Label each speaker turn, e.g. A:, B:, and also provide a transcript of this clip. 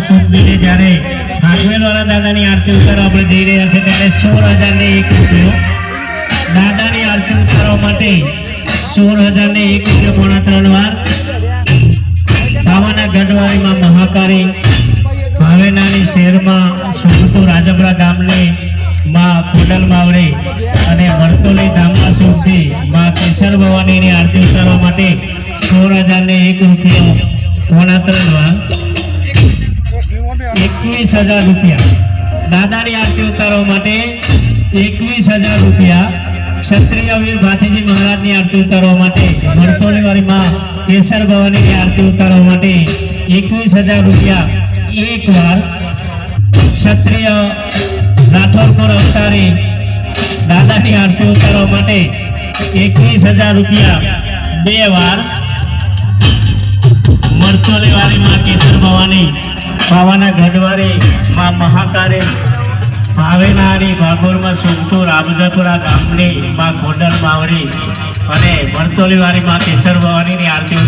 A: શુભ દિને જ્યારે ભાગવેલવાળા દાદાની આરતી ઉતારવા આપણે જઈ રહ્યા છે ત્યારે 16,001 રૂપિયો દાદાની આરતી ઉતારવા માટે 16,001 રૂપિયો પોણા 3 વાર પાવાના ગઢવાડીમાં મહાકાળી ભાવેનાની શહેરમાં સુખપુર રાજપરા ગામની માં ખોડલ માવડી અને મરતોલી ધામમાં શુભથી માં કેસર ભવાનીની આરતી ઉતારવા માટે 16,001 રૂપિયો પોણા 3 વાર 21,000 રૂપિયા દાદાની આરતી ઉતારવા માટે 21,000 રૂપિયા ક્ષત્રિય વીર ભાતીજી મહારાજની આરતી ઉતારવા માટે મરતોલી વાળી માં કેસર ભવાનીની આરતી ઉતારવા માટે 21,000 રૂપિયા एक बार क्षत्रिय राठौरपुर अवतारी दादा की आरती उतारवा माटे 21,000 रूपिया 2 बार मरतोली वाली मां केसर भवानी पावाना गढ़वाड़ी मां महाकाली भावेनानी भागोर में सुखपुर आबुजापुरा गामनी मां खोडल मावड़ी अने मरतोली वाली मां केसर भवानी आरती